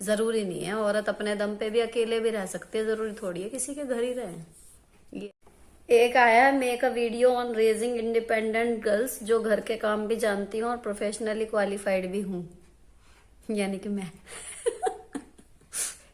जरूरी नहीं है, औरत अपने दम पे भी अकेले भी रह सकती है, जरूरी थोड़ी है किसी के घर ही रहे। ये एक आया है, make a video on raising independent girls, जो घर के काम भी जानती हूँ और प्रोफेशनली क्वालिफाइड भी हूँ, यानी कि मैं।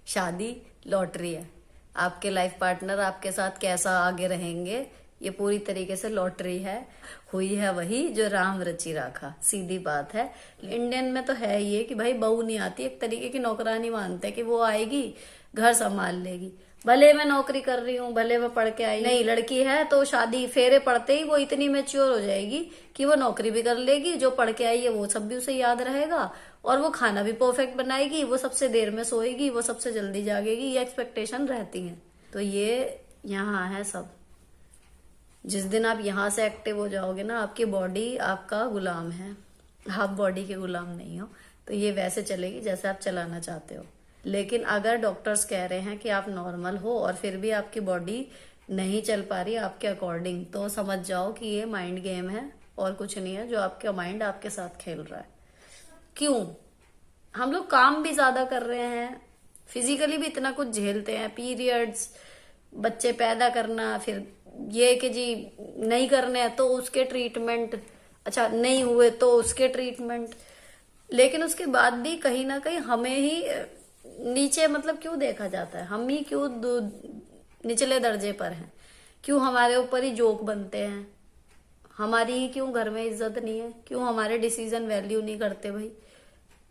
शादी लॉटरी है। आपके लाइफ पार्टनर आपके साथ कैसा आगे रहेंगे, ये पूरी तरीके से लॉटरी है। हुई है वही जो राम रची राखा, सीधी बात है। इंडियन में तो है ये कि भाई बहू नहीं आती, एक तरीके की नौकरानी मानते हैं कि वो आएगी घर संभाल लेगी। भले मैं नौकरी कर रही हूँ, भले मैं पढ़ के आई नहीं, लड़की है तो शादी फेरे पड़ते ही वो इतनी मेच्योर हो जाएगी कि वो नौकरी भी कर लेगी, जो पढ़ के आई है वो सब भी उसे याद रहेगा, और वो खाना भी परफेक्ट बनाएगी, वो सबसे देर में सोएगी, वो सबसे जल्दी जागेगी, ये एक्सपेक्टेशन रहती है। तो ये यहाँ है सब। जिस दिन आप यहाँ से एक्टिव हो जाओगे ना, आपकी बॉडी आपका गुलाम है, आप बॉडी के गुलाम नहीं हो। तो ये वैसे चलेगी जैसे आप चलाना चाहते हो। लेकिन अगर डॉक्टर्स कह रहे हैं कि आप नॉर्मल हो और फिर भी आपकी बॉडी नहीं चल पा रही आपके अकॉर्डिंग, तो समझ जाओ कि ये माइंड गेम है और कुछ नहीं है, जो आपका माइंड आपके साथ खेल रहा है। क्यों? हम लोग काम भी ज्यादा कर रहे हैं, फिजिकली भी इतना कुछ झेलते हैं, पीरियड्स, बच्चे पैदा करना, फिर ये कि जी नहीं करने हैं तो उसके ट्रीटमेंट, अच्छा नहीं हुए तो उसके ट्रीटमेंट। लेकिन उसके बाद भी कहीं ना कहीं हमें ही नीचे मतलब क्यों देखा जाता है, हम ही क्यों निचले दर्जे पर हैं, क्यों हमारे ऊपर ही जोक बनते हैं, हमारी ही क्यों घर में इज्जत नहीं है, क्यों हमारे डिसीजन वैल्यू नहीं करते भाई।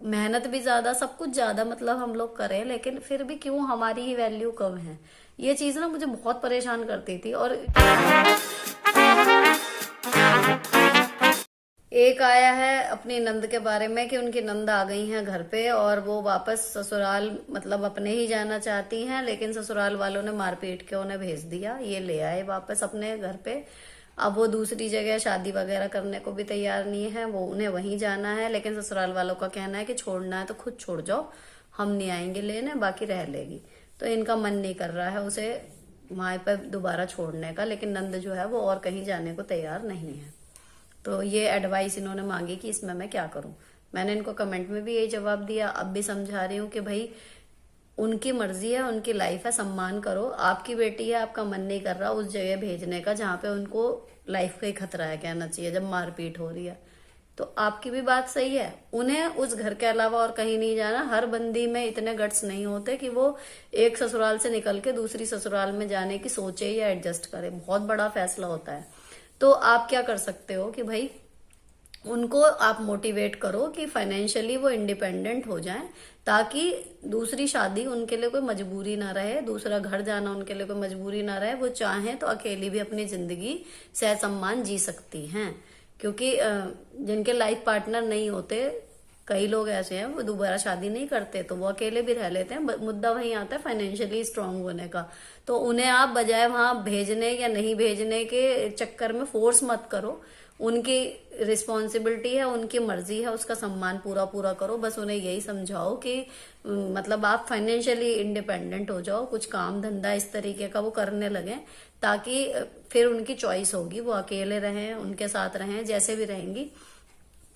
मेहनत भी ज्यादा, सब कुछ ज्यादा मतलब हम लोग करें, लेकिन फिर भी क्यों हमारी ही वैल्यू कम है। ये चीज ना मुझे बहुत परेशान करती थी। और एक आया है अपनी नंद के बारे में कि उनकी नंद आ गई हैं घर पे और वो वापस ससुराल मतलब अपने ही जाना चाहती हैं, लेकिन ससुराल वालों ने मार पीट के उन्हें भेज दिया, ये ले आए वापस अपने घर पे। अब वो दूसरी जगह शादी वगैरह करने को भी तैयार नहीं है, वो उन्हें वहीं जाना है, लेकिन ससुराल वालों का कहना है कि छोड़ना है तो खुद छोड़ जाओ, हम नहीं आएंगे लेने, बाकी रह लेगी। तो इनका मन नहीं कर रहा है उसे वहां पर दोबारा छोड़ने का, लेकिन नंद जो है वो और कहीं जाने को तैयार नहीं है। तो ये एडवाइस इन्होंने मांगी कि इसमें मैं क्या करूं। मैंने इनको कमेंट में भी यही जवाब दिया, अब भी समझा रही हूँ कि भाई उनकी मर्जी है, उनकी लाइफ है, सम्मान करो। आपकी बेटी है, आपका मन नहीं कर रहा उस जगह भेजने का जहां पे उनको लाइफ का ही खतरा है, कहना चाहिए, जब मारपीट हो रही है। तो आपकी भी बात सही है, उन्हें उस घर के अलावा और कहीं नहीं जाना। हर बंदी में इतने गट्स नहीं होते कि वो एक ससुराल से निकल के दूसरी ससुराल में जाने की सोचे या एडजस्ट करे, बहुत बड़ा फैसला होता है। तो आप क्या कर सकते हो कि भाई उनको आप मोटिवेट करो कि फाइनेंशियली वो इंडिपेंडेंट हो जाएं, ताकि दूसरी शादी उनके लिए कोई मजबूरी ना रहे, दूसरा घर जाना उनके लिए कोई मजबूरी ना रहे, वो चाहें तो अकेली भी अपनी जिंदगी सह सम्मान जी सकती हैं। क्योंकि जिनके लाइफ पार्टनर नहीं होते, कई लोग ऐसे हैं वो दोबारा शादी नहीं करते तो वो अकेले भी रह लेते हैं। मुद्दा वहीं आता है फाइनेंशियली स्ट्रांग होने का। तो उन्हें आप बजाय वहां भेजने या नहीं भेजने के चक्कर में फोर्स मत करो, उनकी रिस्पॉन्सिबिलिटी है, उनकी मर्जी है, उसका सम्मान पूरा पूरा करो। बस उन्हें यही समझाओ कि मतलब आप फाइनेंशियली इंडिपेंडेंट हो जाओ, कुछ काम धंधा इस तरीके का वो करने लगे, ताकि फिर उनकी चॉइस होगी, वो अकेले रहें, उनके साथ रहें, जैसे भी रहेंगी।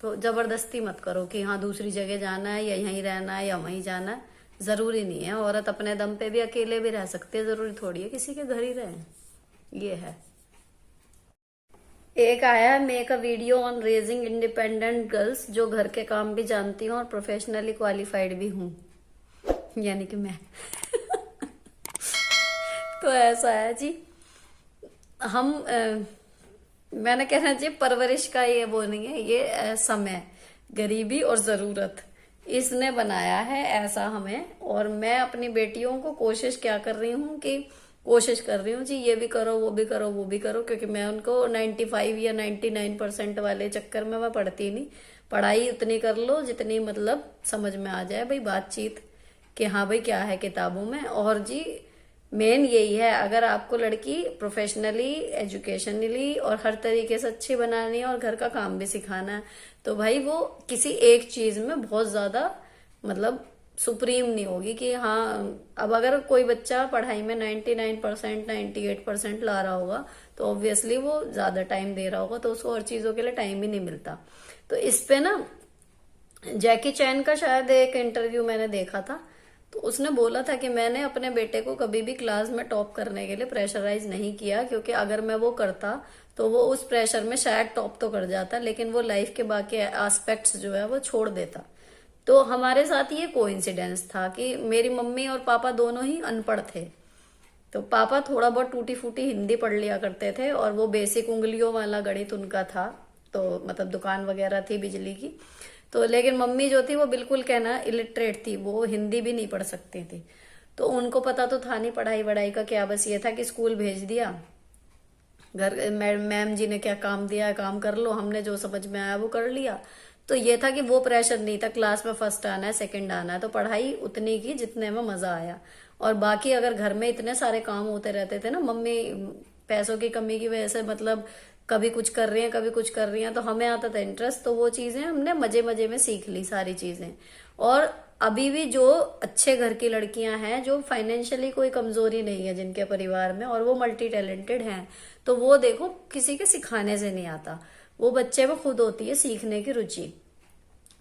तो जबरदस्ती मत करो कि हाँ दूसरी जगह जाना है या यहीं रहना है या वहीं जाना है, जरूरी नहीं है। औरत अपने दम पे भी अकेले भी रह सकती है, जरूरी थोड़ी है किसी के घर ही रहे। ये है। एक आया है, make a video on raising independent girls, जो घर के काम भी जानती हूँ और प्रोफेशनली क्वालिफाइड भी हूँ, यानी कि मैं। तो ऐसा है जी, हम मैंने कहना चाहिए परवरिश का ये वो नहीं है, ये समय, गरीबी और जरूरत, इसने बनाया है ऐसा हमें। और मैं अपनी बेटियों को कोशिश क्या कर रही हूँ कि कोशिश कर रही हूँ जी ये भी करो वो भी करो वो भी करो, क्योंकि मैं उनको 95 या 99% वाले चक्कर में मैं पढ़ती नहीं। पढ़ाई उतनी कर लो जितनी मतलब समझ में आ जाए भाई, बातचीत कि हाँ भाई क्या है किताबों में। और जी मेन यही है, अगर आपको लड़की प्रोफेशनली एजुकेशनली और हर तरीके से अच्छी बनानी है और घर का काम भी सिखाना है, तो भाई वो किसी एक चीज में बहुत ज्यादा मतलब सुप्रीम नहीं होगी कि हाँ। अब अगर कोई बच्चा पढ़ाई में 99% 98% ला रहा होगा तो ऑब्वियसली वो ज्यादा टाइम दे रहा होगा, तो उसको हर चीजों के लिए टाइम ही नहीं मिलता। तो इस पे ना जैकी चैन का शायद एक इंटरव्यू मैंने देखा था, तो उसने बोला था कि मैंने अपने बेटे को कभी भी क्लास में टॉप करने के लिए प्रेशराइज नहीं किया, क्योंकि अगर मैं वो करता तो वो उस प्रेशर में शायद टॉप तो कर जाता, लेकिन वो लाइफ के बाकी एस्पेक्ट्स जो है वो छोड़ देता। तो हमारे साथ ये कोइंसिडेंस था कि मेरी मम्मी और पापा दोनों ही अनपढ़ थे। तो पापा थोड़ा बहुत टूटी फूटी हिंदी पढ़ लिया करते थे, और वो बेसिक उंगलियों वाला गणित उनका था, तो मतलब दुकान वगैरह थी बिजली की। तो लेकिन मम्मी जो थी वो बिल्कुल कहना इलिटरेट थी, वो हिंदी भी नहीं पढ़ सकती थी। तो उनको पता तो था नहीं पढ़ाई वढ़ाई का क्या, बस ये था कि स्कूल भेज दिया, घर मैम जी ने क्या काम दिया है काम कर लो, हमने जो समझ में आया वो कर लिया। तो ये था कि वो प्रेशर नहीं था क्लास में फर्स्ट आना है सेकंड आना है, तो पढ़ाई उतनी की जितने में मजा आया। और बाकी अगर घर में इतने सारे काम होते रहते थे ना, मम्मी पैसों की कमी की वजह से मतलब कभी कुछ कर रही हैं कभी कुछ कर रही हैं, तो हमें आता था इंटरेस्ट, तो वो चीजें हमने मजे मजे में सीख ली सारी चीजें। और अभी भी जो अच्छे घर की लड़कियां हैं, जो फाइनेंशियली कोई कमजोरी नहीं है जिनके परिवार में, और वो मल्टी टैलेंटेड हैं, तो वो देखो किसी के सिखाने से नहीं आता, वो बच्चे में खुद होती है सीखने की रुचि।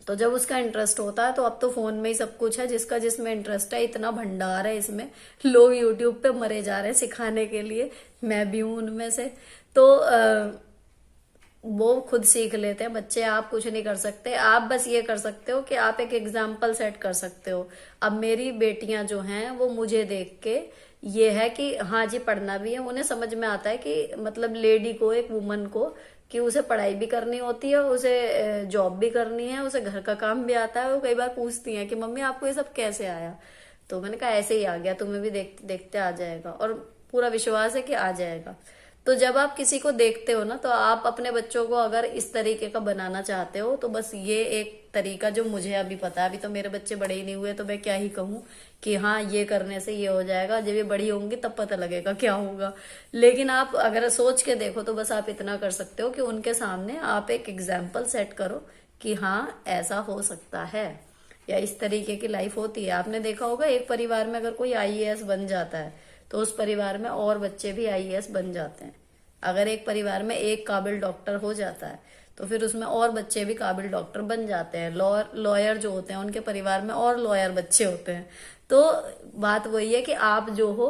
तो जब उसका इंटरेस्ट होता है, तो अब तो फोन में ही सब कुछ है, जिसका जिसमें इंटरेस्ट है इतना भंडार है इसमें, लोग यूट्यूब पे मरे जा रहे हैं सिखाने के लिए, मैं भी हूं उनमें से। तो वो खुद सीख लेते हैं बच्चे, आप कुछ नहीं कर सकते, आप बस ये कर सकते हो कि आप एक एग्जाम्पल सेट कर सकते हो। अब मेरी बेटियां जो हैं वो मुझे देख के ये है कि हाँ जी पढ़ना भी है, उन्हें समझ में आता है कि मतलब लेडी को, एक वुमन को, कि उसे पढ़ाई भी करनी होती है, उसे जॉब भी करनी है, उसे घर का काम भी आता है। वो कई बार पूछती हैं कि मम्मी आपको ये सब कैसे आया, तो मैंने कहा ऐसे ही आ गया, तुम्हें भी देखते देखते आ जाएगा, और पूरा विश्वास है कि आ जाएगा। तो जब आप किसी को देखते हो ना, तो आप अपने बच्चों को अगर इस तरीके का बनाना चाहते हो, तो बस ये एक तरीका जो मुझे अभी पता है, अभी तो मेरे बच्चे बड़े ही नहीं हुए, तो मैं क्या ही कहूँ कि हाँ ये करने से ये हो जाएगा, जब ये बड़ी होंगी तब पता लगेगा क्या होगा। लेकिन आप अगर सोच के देखो तो बस आप इतना कर सकते हो कि उनके सामने आप एक एग्जाम्पल सेट करो कि हाँ ऐसा हो सकता है, या इस तरीके की लाइफ होती है। आपने देखा होगा एक परिवार में अगर कोई आईएएस बन जाता है, तो उस परिवार में और बच्चे भी आईएएस बन जाते हैं। अगर एक परिवार में एक काबिल डॉक्टर हो जाता है, तो फिर उसमें और बच्चे भी काबिल डॉक्टर बन जाते हैं। लॉयर जो होते हैं उनके परिवार में और लॉयर बच्चे होते हैं। तो बात वही है कि आप जो हो,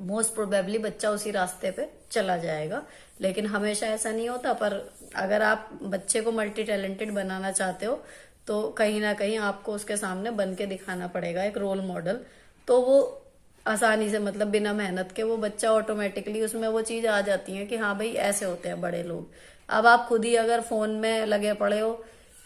मोस्ट प्रोबेबली बच्चा उसी रास्ते पे चला जाएगा, लेकिन हमेशा ऐसा नहीं होता। पर अगर आप बच्चे को मल्टी टैलेंटेड बनाना चाहते हो, तो कहीं ना कहीं आपको उसके सामने बन के दिखाना पड़ेगा एक रोल मॉडल। तो वो आसानी से, मतलब बिना मेहनत के, वो बच्चा ऑटोमेटिकली उसमें वो चीज आ जाती है कि हाँ भाई ऐसे होते हैं बड़े लोग। अब आप खुद ही अगर फोन में लगे पड़े हो,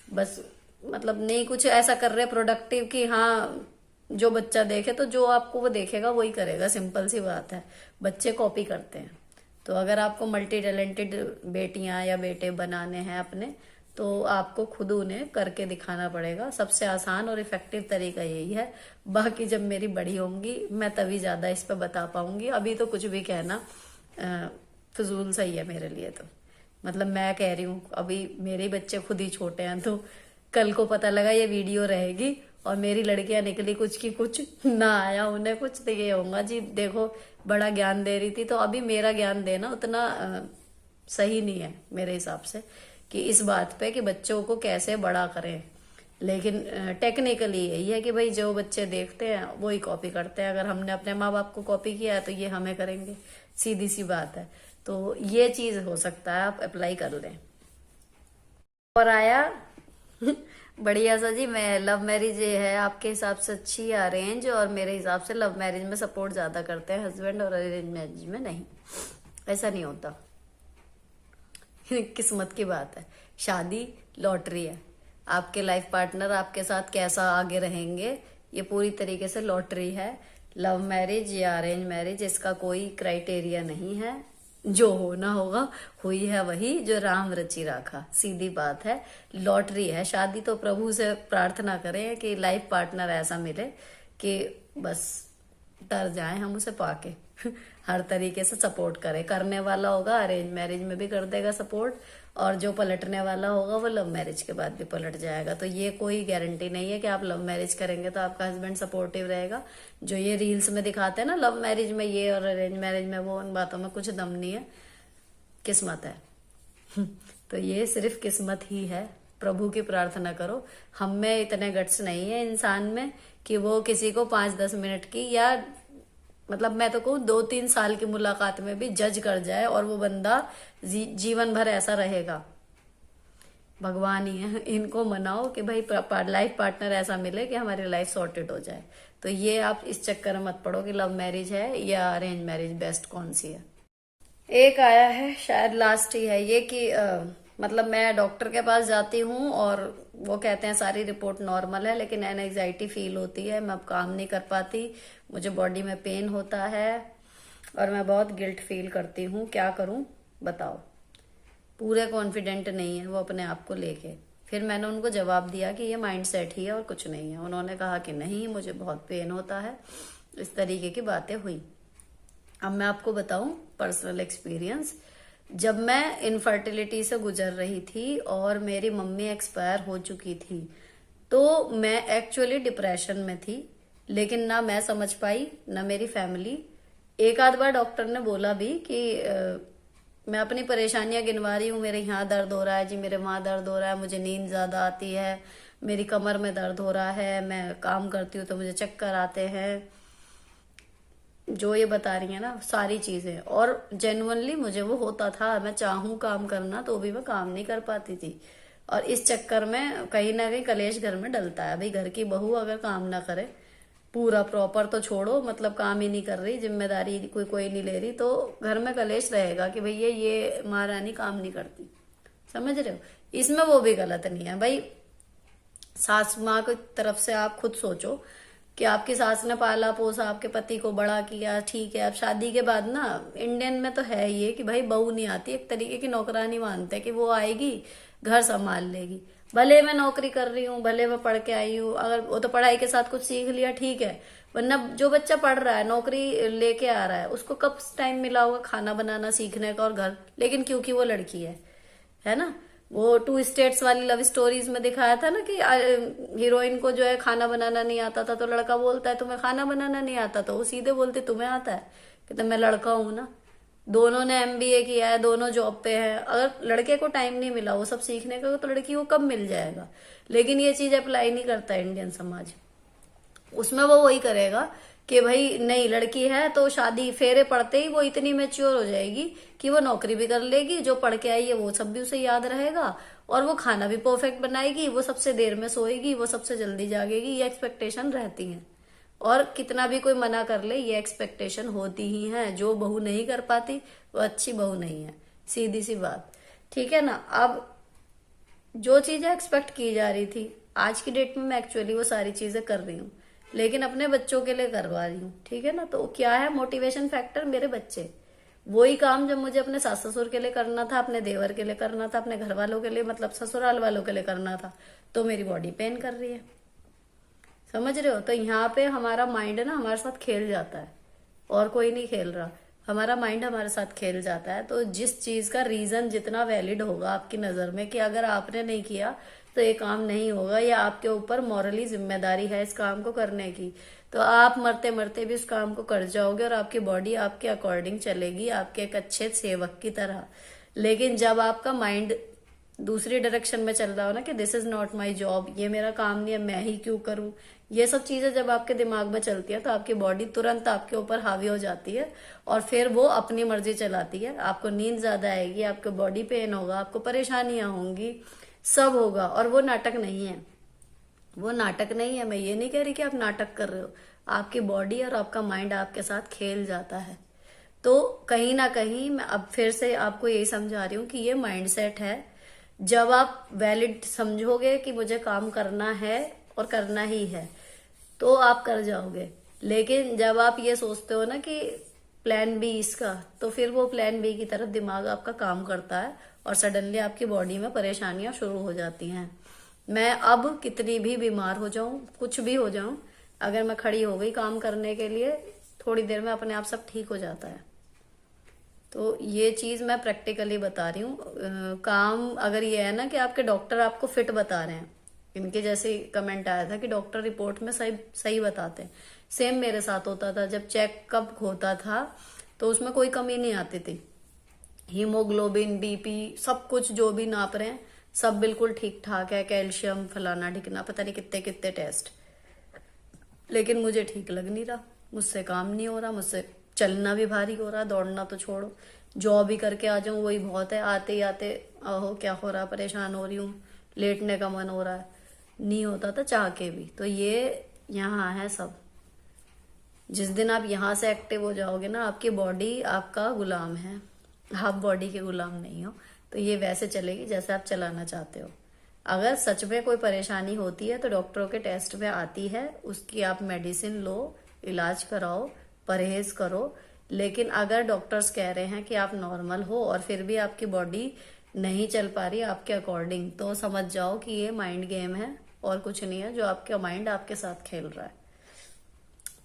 बस मतलब नहीं कुछ ऐसा कर रहे प्रोडक्टिव कि हाँ जो बच्चा देखे, तो जो आपको वो देखेगा वही करेगा, सिंपल सी बात है। बच्चे कॉपी करते हैं। तो अगर आपको मल्टी टैलेंटेड बेटियां या बेटे बनाने हैं अपने, तो आपको खुद उन्हें करके दिखाना पड़ेगा। सबसे आसान और इफेक्टिव तरीका यही है। बाकी जब मेरी बड़ी होंगी मैं तभी ज्यादा इस पे बता पाऊंगी, अभी तो कुछ भी कहना फजूल सही है मेरे लिए। तो मतलब मैं कह रही हूँ, अभी मेरे बच्चे खुद ही छोटे हैं, तो कल को पता लगा ये वीडियो रहेगी और मेरी लड़कियां निकली कुछ की कुछ, ना आया उन्हें कुछ, तो ये होगा जी देखो बड़ा ज्ञान दे रही थी। तो अभी मेरा ज्ञान देना उतना सही नहीं है मेरे हिसाब से, कि इस बात पे कि बच्चों को कैसे बड़ा करें। लेकिन टेक्निकली यही है कि भाई जो बच्चे देखते हैं वो ही कॉपी करते हैं। अगर हमने अपने माँ बाप को कॉपी किया है तो ये हमें करेंगे, सीधी सी बात है। तो ये चीज हो सकता है, आप अप्लाई कर लें। और आया बढ़िया सा जी। मैं लव मैरिज ये है आपके हिसाब से अच्छी या अरेंज? और मेरे हिसाब से लव मैरिज में सपोर्ट ज्यादा करते हैं हस्बैंड, और अरेंज मैरिज में नहीं। ऐसा नहीं होता। किस्मत की बात है। शादी लॉटरी है। आपके लाइफ पार्टनर आपके साथ कैसा आगे रहेंगे, ये पूरी तरीके से लॉटरी है। लव मैरिज या अरेंज मैरिज, इसका कोई क्राइटेरिया नहीं है। जो होना होगा हुई है वही, जो राम रची राखा, सीधी बात है। लॉटरी है शादी। तो प्रभु से प्रार्थना करें कि लाइफ पार्टनर ऐसा मिले कि बस तर जाए हम उसे पाके। हर तरीके से सपोर्ट करे। करने वाला होगा अरेंज मैरिज में भी कर देगा सपोर्ट, और जो पलटने वाला होगा वो लव मैरिज के बाद भी पलट जाएगा। तो ये कोई गारंटी नहीं है कि आप लव मैरिज करेंगे तो आपका हस्बैंड सपोर्टिव रहेगा। जो ये रील्स में दिखाते हैं ना, लव मैरिज में ये और अरेंज मैरिज में वो, उन बातों में कुछ दम नहीं है। किस्मत है। तो ये सिर्फ किस्मत ही है। प्रभु की प्रार्थना करो। हम में इतने गट्स नहीं है इंसान में कि वो किसी को 5-10 मिनट की, या मतलब मैं तो कहूँ 2-3 साल की मुलाकात में भी जज कर जाए और वो बंदा जीवन भर ऐसा रहेगा। भगवान ही है, इनको मनाओ कि भाई लाइफ पार्टनर ऐसा मिले कि हमारी लाइफ सॉर्टेड हो जाए। तो ये आप इस चक्कर में मत पड़ो कि लव मैरिज है या अरेंज मैरिज बेस्ट कौन सी है। एक आया है, शायद लास्ट ही है ये, कि मतलब मैं डॉक्टर के पास जाती हूँ और वो कहते हैं सारी रिपोर्ट नॉर्मल है, लेकिन एंजाइटी फील होती है, मैं अब काम नहीं कर पाती, मुझे बॉडी में पेन होता है और मैं बहुत गिल्ट फील करती हूँ, क्या करूँ बताओ। पूरे कॉन्फिडेंट नहीं है वो अपने आप को लेके। फिर मैंने उनको जवाब दिया कि ये माइंड सेट ही है और कुछ नहीं है। उन्होंने कहा कि नहीं, मुझे बहुत पेन होता है, इस तरीके की बातें हुई। अब मैं आपको बताऊं पर्सनल एक्सपीरियंस, जब मैं इनफर्टिलिटी से गुजर रही थी और मेरी मम्मी एक्सपायर हो चुकी थी, तो मैं एक्चुअली डिप्रेशन में थी, लेकिन ना मैं समझ पाई ना मेरी फैमिली। एक आध बार डॉक्टर ने बोला भी कि मैं अपनी परेशानियां गिनवा रही हूँ, मेरे यहाँ दर्द हो रहा है जी, मेरे वहां दर्द हो रहा है, मुझे नींद ज्यादा आती है, मेरी कमर में दर्द हो रहा है, मैं काम करती हूँ तो मुझे चक्कर आते हैं, जो ये बता रही है ना सारी चीजें। और जेन्युइनली मुझे वो होता था, मैं चाहूं काम करना तो भी मैं काम नहीं कर पाती थी। और इस चक्कर में कहीं ना कहीं कलेश घर में डलता है। भाई घर की बहू अगर काम ना करे पूरा प्रॉपर तो छोड़ो, मतलब काम ही नहीं कर रही, जिम्मेदारी कोई नहीं ले रही, तो घर में कलेश रहेगा कि भैया ये महारानी काम नहीं करती। समझ रहे हो, इसमें वो भी गलत नहीं है भाई। सास माँ की तरफ से आप खुद सोचो कि आपकी सास ने पाला पोसा, आपके पति को बड़ा किया, ठीक है। अब शादी के बाद ना इंडियन में तो है ये कि भाई बहू नहीं आती, एक तरीके की नौकरानी मानते हैं कि वो आएगी घर संभाल लेगी। भले मैं नौकरी कर रही हूँ, भले मैं पढ़ के आई हूँ, अगर वो तो पढ़ाई के साथ कुछ सीख लिया ठीक है, वरना जो बच्चा पढ़ रहा है नौकरी लेके आ रहा है उसको कब टाइम मिला होगा खाना बनाना सीखने का और घर। लेकिन क्योंकि वो लड़की है ना, वो 2 स्टेट्स वाली लव स्टोरीज में दिखाया था ना कि हीरोइन को जो है खाना बनाना नहीं आता था, तो लड़का बोलता है तुम्हें खाना बनाना नहीं आता, तो वो सीधे बोलते तुम्हें आता है, कहते मैं लड़का हूं ना। दोनों ने MBA किया है, दोनों जॉब पे है, अगर लड़के को टाइम नहीं मिला वो सब सीखने का तो लड़की को कब मिल जाएगा। लेकिन ये चीज अप्लाई नहीं करता इंडियन समाज। उसमें वो वही करेगा कि भाई नहीं, लड़की है तो शादी फेरे पड़ते ही वो इतनी मेच्योर हो जाएगी कि वो नौकरी भी कर लेगी, जो पढ़ के आई है वो सब भी उसे याद रहेगा, और वो खाना भी परफेक्ट बनाएगी, वो सबसे देर में सोएगी, वो सबसे जल्दी जागेगी। ये एक्सपेक्टेशन रहती है, और कितना भी कोई मना कर ले ये एक्सपेक्टेशन होती ही है। जो बहू नहीं कर पाती वो अच्छी बहू नहीं है, सीधी सी बात, ठीक है ना। अब जो चीजें एक्सपेक्ट की जा रही थी आज की डेट में मैं एक्चुअली वो सारी चीजें कर रही हूँ, लेकिन अपने बच्चों के लिए करवा रही हूँ, ठीक है ना। तो क्या है मोटिवेशन फैक्टर, मेरे बच्चे। वही काम जब मुझे अपने सास ससुर के लिए करना था, अपने देवर के लिए करना था, अपने घर वालों के लिए मतलब ससुराल वालों के लिए करना था, तो मेरी बॉडी पेन कर रही है। समझ रहे हो, तो यहाँ पे हमारा माइंड ना हमारे साथ खेल जाता है, और कोई नहीं खेल रहा, हमारा माइंड हमारे साथ खेल जाता है। तो जिस चीज का रीजन जितना वैलिड होगा आपकी नजर में कि अगर आपने नहीं किया तो ये काम नहीं होगा, या आपके ऊपर मॉरली जिम्मेदारी है इस काम को करने की, तो आप मरते मरते भी उस काम को कर जाओगे और आपकी बॉडी आपके अकॉर्डिंग चलेगी, आपके एक अच्छे सेवक की तरह। लेकिन जब आपका माइंड दूसरी डायरेक्शन में चल रहा हो ना कि this is not my job, ये मेरा काम नहीं है, मैं ही क्यों करूं, ये सब चीजें जब आपके दिमाग में चलती है तो आपकी बॉडी तुरंत आपके ऊपर हावी हो जाती है और फिर वो अपनी मर्जी चलाती है। आपको नींद ज्यादा आएगी, आपको बॉडी पेन होगा, आपको परेशानियां होंगी, सब होगा। और वो नाटक नहीं है, वो नाटक नहीं है। मैं ये नहीं कह रही कि आप नाटक कर रहे हो, आपकी बॉडी और आपका माइंड आपके साथ खेल जाता है। तो कहीं ना कहीं मैं अब फिर से आपको यही समझा रही हूँ कि ये माइंडसेट है। जब आप वैलिड समझोगे कि मुझे काम करना है और करना ही है तो आप कर जाओगे। लेकिन जब आप ये सोचते हो ना कि प्लान बी इसका, तो फिर वो प्लान बी की तरफ दिमाग आपका काम करता है और सडनली आपकी बॉडी में परेशानियां शुरू हो जाती हैं। मैं अब कितनी भी बीमार हो जाऊं, कुछ भी हो जाऊं, अगर मैं खड़ी हो गई काम करने के लिए थोड़ी देर में अपने आप सब ठीक हो जाता है। तो ये चीज मैं प्रैक्टिकली बता रही हूँ। काम अगर ये है ना कि आपके डॉक्टर आपको फिट बता रहे हैं, इनके जैसे कमेंट आया था कि डॉक्टर रिपोर्ट में सही सही बताते हैं, सेम मेरे साथ होता था। जब चेकअप होता था तो उसमें कोई कमी नहीं आती थी, हीमोग्लोबिन, BP सब कुछ जो भी नाप रहे हैं सब बिल्कुल ठीक ठाक है, कैल्शियम फलाना ढिकना, पता नहीं कितने कितने टेस्ट, लेकिन मुझे ठीक लग नहीं रहा, मुझसे काम नहीं हो रहा, मुझसे चलना भी भारी हो रहा, दौड़ना तो छोड़ो, जॉब भी करके आ जाऊं वही बहुत है, आते ही आते आहो क्या हो रहा, परेशान हो रही हूँ, लेटने का मन हो रहा है, नहीं होता था चाह के भी। तो ये यहाँ है सब। जिस दिन आप यहाँ से एक्टिव हो जाओगे ना, आपकी बॉडी आपका गुलाम है, आप बॉडी के गुलाम नहीं हो। तो ये वैसे चलेगी जैसे आप चलाना चाहते हो। अगर सच में कोई परेशानी होती है तो डॉक्टरों के टेस्ट में आती है, उसकी आप मेडिसिन लो, इलाज कराओ, परहेज करो। लेकिन अगर डॉक्टर्स कह रहे हैं कि आप नॉर्मल हो और फिर भी आपकी बॉडी नहीं चल पा रही आपके अकॉर्डिंग, तो समझ जाओ कि ये माइंड गेम है और कुछ नहीं है, जो आपका माइंड आपके साथ खेल रहा है।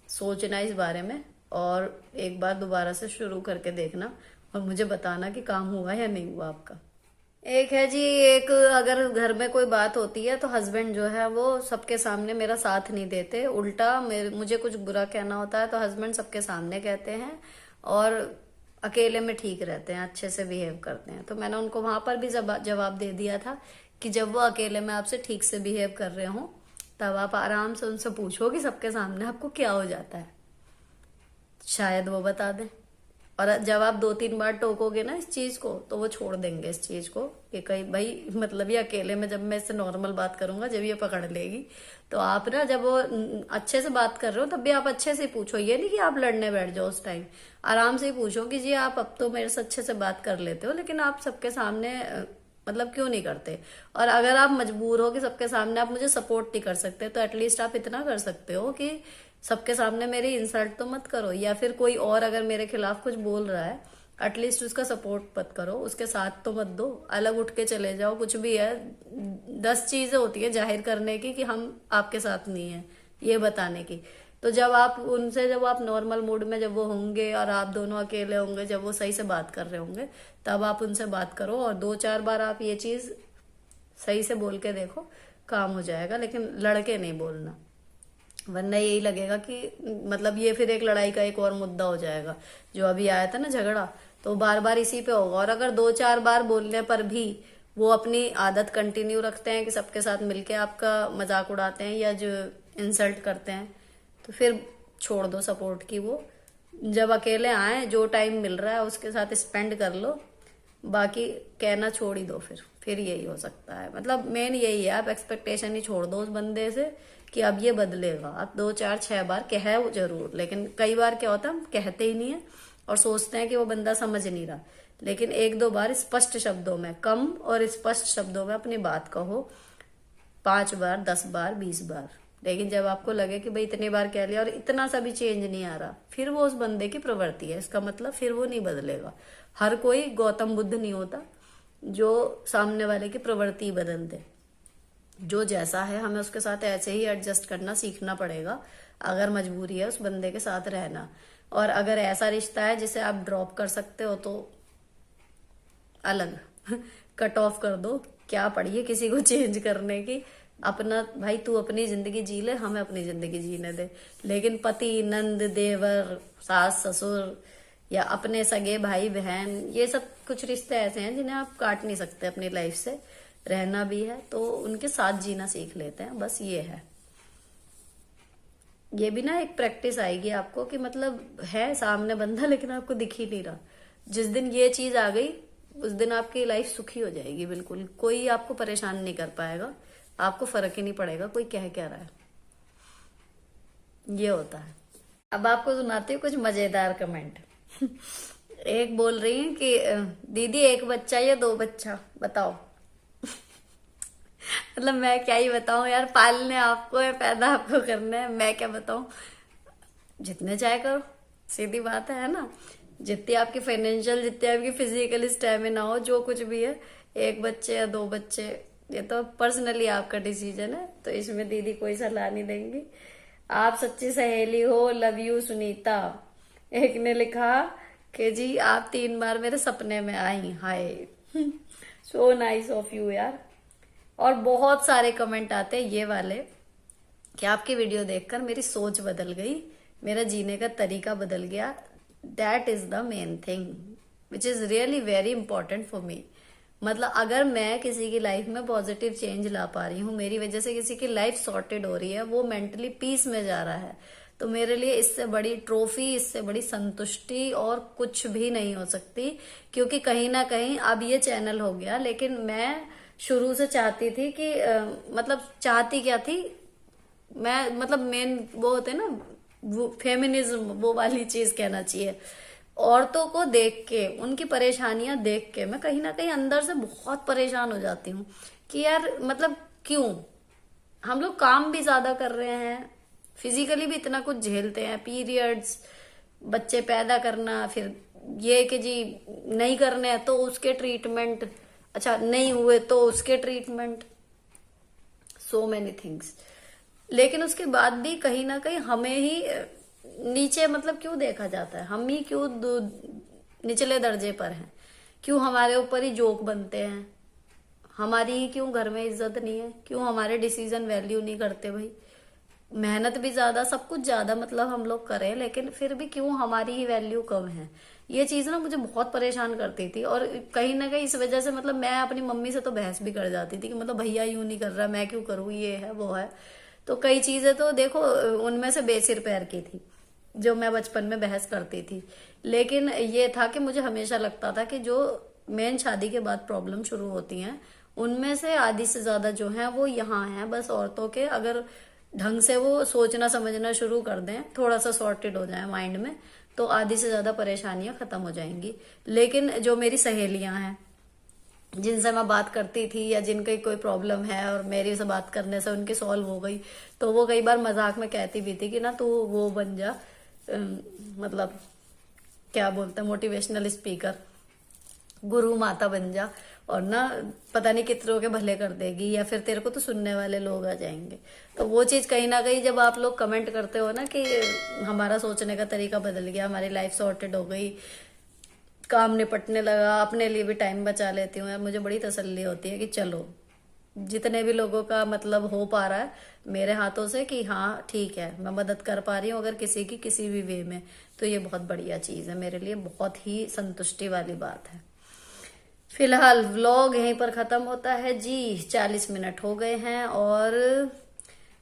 सोचना इस बारे में और एक बार दोबारा से शुरू करके देखना और मुझे बताना कि काम हुआ या नहीं हुआ आपका। एक है जी, एक अगर घर में कोई बात होती है तो हस्बैंड जो है वो सबके सामने मेरा साथ नहीं देते, उल्टा मुझे कुछ बुरा कहना होता है तो हस्बैंड सबके सामने कहते हैं और अकेले में ठीक रहते हैं, अच्छे से बिहेव करते हैं। तो मैंने उनको वहां पर भी जवाब दे दिया था कि जब वो अकेले में आपसे ठीक से बिहेव कर रहे हो तब आप आराम से उनसे पूछो कि सबके सामने आपको क्या हो जाता है, शायद वो बता दें। और जब आप 2-3 बार टोकोगे ना इस चीज को तो वो छोड़ देंगे इस चीज को कि कहीं भाई मतलब ये अकेले में जब मैं इससे नॉर्मल बात करूंगा जब ये पकड़ लेगी। तो आप ना जब वो अच्छे से बात कर रहे हो तब भी आप अच्छे से पूछो, ये नहीं कि आप लड़ने बैठ जाओ, उस टाइम आराम से ही पूछो कि जी आप अब तो मेरे से अच्छे से बात कर लेते हो लेकिन आप सबके सामने मतलब क्यों नहीं करते। और अगर आप मजबूर हो कि सबके सामने आप मुझे सपोर्ट नहीं कर सकते तो एटलीस्ट आप इतना कर सकते हो कि सबके सामने मेरी इंसल्ट तो मत करो, या फिर कोई और अगर मेरे खिलाफ कुछ बोल रहा है एटलीस्ट उसका सपोर्ट मत करो, उसके साथ तो मत दो, अलग उठ के चले जाओ। कुछ भी है, 10 चीजें होती है जाहिर करने की कि हम आपके साथ नहीं है, ये बताने की। तो जब आप उनसे, जब आप नॉर्मल मूड में जब वो होंगे और आप दोनों अकेले होंगे, जब वो सही से बात कर रहे होंगे तब आप उनसे बात करो और 2-4 बार आप ये चीज सही से बोल के देखो, काम हो जाएगा। लेकिन लड़के नहीं बोलना, वरना यही लगेगा कि मतलब ये फिर एक लड़ाई का एक और मुद्दा हो जाएगा। जो अभी आया था ना झगड़ा, तो बार बार इसी पे होगा। और अगर 2-4 बार बोलने पर भी वो अपनी आदत कंटिन्यू रखते हैं कि सबके साथ मिलके आपका मजाक उड़ाते हैं या जो इंसल्ट करते हैं, तो फिर छोड़ दो सपोर्ट की। वो जब अकेले आए, जो टाइम मिल रहा है उसके साथ स्पेंड कर लो, बाकी कहना छोड़ ही दो। फिर यही हो सकता है। मतलब मेन यही है, आप एक्सपेक्टेशन ही छोड़ दो उस बंदे से कि अब ये बदलेगा। आप 2-4-6 बार कहे वो जरूर, लेकिन कई बार क्या होता है हम कहते ही नहीं है और सोचते हैं कि वो बंदा समझ नहीं रहा। लेकिन 1-2 बार स्पष्ट शब्दों में, कम और स्पष्ट शब्दों में अपनी बात कहो, 5 बार, 10 बार, 20 बार। लेकिन जब आपको लगे कि भाई इतनी बार कह लिया और इतना सा भी चेंज नहीं आ रहा, फिर वो उस बंदे की प्रवृत्ति है, इसका मतलब फिर वो नहीं बदलेगा। हर कोई गौतम बुद्ध नहीं होता जो सामने वाले की प्रवृत्ति बदल दे। जो जैसा है हमें उसके साथ ऐसे ही एडजस्ट करना सीखना पड़ेगा, अगर मजबूरी है उस बंदे के साथ रहना। और अगर ऐसा रिश्ता है जिसे आप ड्रॉप कर सकते हो तो अलग कट ऑफ कर दो। क्या पड़ी है किसी को चेंज करने की, अपना भाई तू अपनी जिंदगी जी ले, हमें अपनी जिंदगी जीने दे। लेकिन पति, नंद, देवर, सास, ससुर या अपने सगे भाई बहन, ये सब कुछ रिश्ते ऐसे हैं जिन्हें आप काट नहीं सकते अपनी लाइफ से। रहना भी है तो उनके साथ जीना सीख लेते हैं, बस ये है। ये भी ना एक प्रैक्टिस आएगी आपको कि मतलब है सामने बंदा लेकिन आपको दिख ही नहीं रहा। जिस दिन ये चीज आ गई उस दिन आपकी लाइफ सुखी हो जाएगी बिल्कुल। कोई आपको परेशान नहीं कर पाएगा, आपको फर्क ही नहीं पड़ेगा कोई कह क्या रहा है। ये होता है। अब आपको सुनाती हूँ कुछ मजेदार कमेंट। एक बोल रही है कि दीदी 1 बच्चा या 2 बच्चा बताओ। मतलब मैं क्या ही बताऊं यार, पालने आपको है, पैदा आपको करना है, मैं क्या बताऊं। जितने चाहे करो, सीधी बात है ना। जितनी आपकी फाइनेंशियल, जितनी आपकी फिजिकल स्टेमिना हो, जो कुछ भी है, 1 बच्चे या 2 बच्चे, ये तो पर्सनली आपका डिसीजन है। तो इसमें दीदी कोई सलाह नहीं देंगी। आप सच्ची सहेली हो, लव यू सुनीता। एक ने लिखा कि जी आप 3 बार मेरे सपने में आई, हाय सो नाइस ऑफ यू यार। और बहुत सारे कमेंट आते हैं ये वाले कि आपकी वीडियो देखकर मेरी सोच बदल गई, मेरा जीने का तरीका बदल गया। That is the main thing which is really very important for me. मतलब अगर मैं किसी की लाइफ में पॉजिटिव चेंज ला पा रही हूँ, मेरी वजह से किसी की लाइफ सॉर्टेड हो रही है, वो मेंटली पीस में जा रहा है, तो मेरे लिए इससे बड़ी ट्रॉफी, इससे बड़ी संतुष्टि और कुछ भी नहीं हो सकती। क्योंकि कहीं ना कहीं अब ये चैनल हो गया, लेकिन मैं शुरू से चाहती थी कि मतलब चाहती क्या थी मैं, मतलब मेन वो होते हैं ना, वो फेमिनिज्म, वो वाली चीज कहना चाहिए। औरतों को देख के, उनकी परेशानियां देख के मैं कहीं ना कहीं अंदर से बहुत परेशान हो जाती हूँ कि यार मतलब क्यों हम लोग काम भी ज्यादा कर रहे हैं, फिजिकली भी इतना कुछ झेलते हैं, पीरियड्स, बच्चे पैदा करना, फिर ये कि जी नहीं करने हैं तो उसके ट्रीटमेंट, अच्छा नहीं हुए तो उसके ट्रीटमेंट, सो मेनी थिंग्स। लेकिन उसके बाद भी कहीं ना कहीं हमें ही नीचे मतलब क्यों देखा जाता है, हम ही क्यों निचले दर्जे पर हैं, क्यों हमारे ऊपर ही जोक बनते हैं, हमारी ही क्यों घर में इज्जत नहीं है, क्यों हमारे डिसीजन वैल्यू नहीं करते भाई। मेहनत भी ज्यादा, सब कुछ ज्यादा मतलब हम लोग करें, लेकिन फिर भी क्यों हमारी ही वैल्यू कम है। ये चीज ना मुझे बहुत परेशान करती थी, और कहीं ना कहीं इस वजह से मतलब मैं अपनी मम्मी से तो बहस भी कर जाती थी कि मतलब भैया यूं नहीं कर रहा, मैं क्यों करूँ, ये है वो है। तो कई चीजें तो देखो उनमें से बेसिर पैर की थी जो मैं बचपन में बहस करती थी। लेकिन ये था कि मुझे हमेशा लगता था कि जो मेन शादी के बाद प्रॉब्लम शुरू होती हैं, उनमें से आधी से ज्यादा जो है वो यहाँ है। बस औरतों के अगर ढंग से वो सोचना समझना शुरू कर दें, थोड़ा सा सॉर्टेड हो जाए माइंड में, तो आधी से ज्यादा परेशानियां खत्म हो जाएंगी। लेकिन जो मेरी सहेलियां हैं जिनसे मैं बात करती थी, या जिनकी कोई प्रॉब्लम है और मेरी से बात करने से उनकी सॉल्व हो गई, तो वो कई बार मजाक में कहती भी थी कि ना तू वो बन जा, मतलब क्या बोलते हैं, मोटिवेशनल स्पीकर, गुरु माता बन जा, और ना पता नहीं कितनों के भले कर देगी, या फिर तेरे को तो सुनने वाले लोग आ जाएंगे। तो वो चीज कहीं ना कहीं जब आप लोग कमेंट करते हो ना कि हमारा सोचने का तरीका बदल गया, हमारी लाइफ सॉर्टेड हो गई, काम निपटने लगा, अपने लिए भी टाइम बचा लेती हूँ, यार मुझे बड़ी तसल्ली होती है कि चलो जितने भी लोगों का मतलब हो पा रहा है मेरे हाथों से कि हाँ ठीक है, मैं मदद कर पा रही हूँ अगर किसी की किसी भी वे में, तो ये बहुत बढ़िया चीज है मेरे लिए, बहुत ही संतुष्टि वाली बात है। फिलहाल व्लॉग यहीं पर खत्म होता है जी, 40 मिनट हो गए हैं, और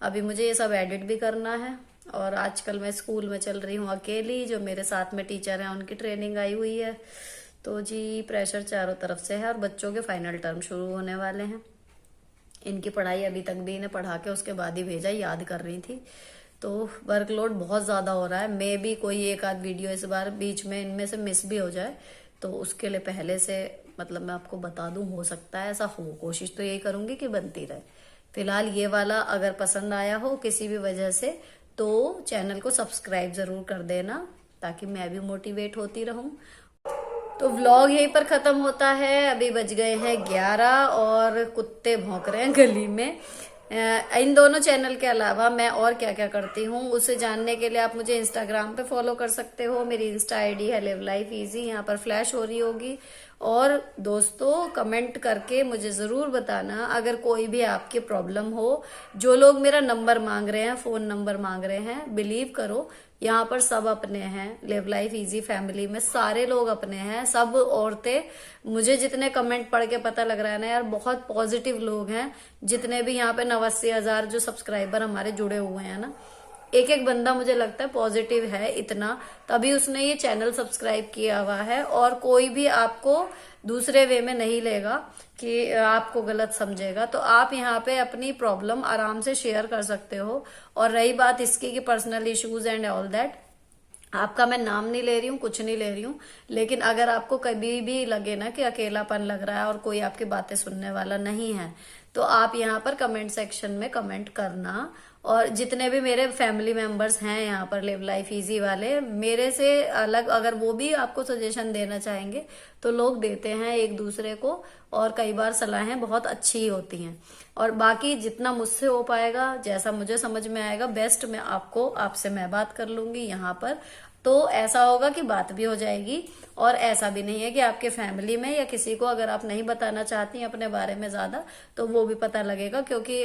अभी मुझे ये सब एडिट भी करना है। और आजकल मैं स्कूल में चल रही हूँ अकेली, जो मेरे साथ में टीचर हैं उनकी ट्रेनिंग आई हुई है, तो जी प्रेशर चारों तरफ से है, और बच्चों के फाइनल टर्म शुरू होने वाले हैं। इनकी पढ़ाई अभी तक भी इन्हें पढ़ा के उसके बाद ही भेजा, याद कर रही थी, तो वर्कलोड बहुत ज्यादा हो रहा है। मे भी कोई एक आध वीडियो इस बार बीच में इनमें से मिस भी हो जाए, तो उसके लिए पहले से मतलब मैं आपको बता दूं, हो सकता है ऐसा हो, कोशिश तो यही करूंगी कि बनती रहे। फिलहाल ये वाला अगर पसंद आया हो किसी भी वजह से, तो चैनल को सब्सक्राइब जरूर कर देना, ताकि मैं भी मोटिवेट होती रहूं। तो व्लॉग यहीं पर खत्म होता है, अभी बज गए हैं 11 और कुत्ते भौंक रहे हैं गली में। इन दोनों चैनल के अलावा मैं और क्या क्या करती हूँ उसे जानने के लिए आप मुझे इंस्टाग्राम पे फॉलो कर सकते हो। मेरी इंस्टा आईडी है लिव लाइफ इजी, यहाँ पर फ्लैश हो रही होगी। और दोस्तों कमेंट करके मुझे जरूर बताना अगर कोई भी आपकी प्रॉब्लम हो। जो लोग मेरा नंबर मांग रहे हैं, फोन नंबर मांग रहे हैं, बिलीव करो यहाँ पर सब अपने हैं। लिव लाइफ इजी फैमिली में सारे लोग अपने हैं, सब औरतें। मुझे जितने कमेंट पढ़ के पता लग रहा है ना यार, बहुत पॉजिटिव लोग हैं। जितने भी यहाँ पे 89,000 जो सब्सक्राइबर हमारे जुड़े हुए हैं ना, एक एक बंदा मुझे लगता है पॉजिटिव है इतना, तभी उसने ये चैनल सब्सक्राइब किया हुआ है। और कोई भी आपको दूसरे वे में नहीं लेगा कि आपको गलत समझेगा, तो आप यहाँ पे अपनी प्रॉब्लम आराम से शेयर कर सकते हो। और रही बात इसकी कि personal issues and all that, आपका मैं नाम नहीं ले रही हूँ, कुछ नहीं ले रही हूँ, लेकिन अगर आपको कभी भी लगे ना कि अकेलापन लग रहा है और कोई आपकी बातें सुनने वाला नहीं है, तो आप यहाँ पर कमेंट सेक्शन में कमेंट करना। और जितने भी मेरे फैमिली मेंबर्स हैं यहाँ पर लिव लाइफ इजी वाले, मेरे से अलग अगर वो भी आपको सजेशन देना चाहेंगे तो लोग देते हैं एक दूसरे को, और कई बार सलाहें बहुत अच्छी होती हैं। और बाकी जितना मुझसे हो पाएगा, जैसा मुझे समझ में आएगा बेस्ट, मैं आपसे मैं बात कर लूंगी यहाँ पर। तो ऐसा होगा कि बात भी हो जाएगी। और ऐसा भी नहीं है कि आपके फैमिली में या किसी को अगर आप नहीं बताना चाहती हैं अपने बारे में ज्यादा, तो वो भी पता लगेगा, क्योंकि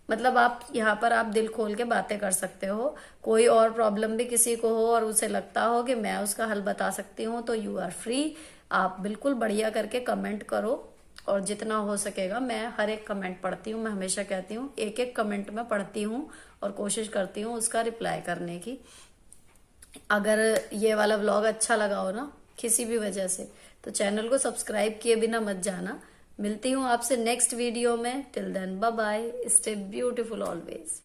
मतलब आप यहाँ पर आप दिल खोल के बातें कर सकते हो। कोई और प्रॉब्लम भी किसी को हो और उसे लगता हो कि मैं उसका हल बता सकती हूँ, तो यू आर फ्री, आप बिल्कुल बढ़िया करके कमेंट करो, और जितना हो सकेगा मैं हर एक कमेंट पढ़ती हूँ। मैं हमेशा कहती हूँ एक एक कमेंट मैं पढ़ती हूँ और कोशिश करती हूँ उसका रिप्लाई करने की। अगर ये वाला व्लॉग अच्छा लगा हो ना किसी भी वजह से, तो चैनल को सब्सक्राइब किए बिना मत जाना। मिलती हूँ आपसे नेक्स्ट वीडियो में। Till then bye bye, stay beautiful always.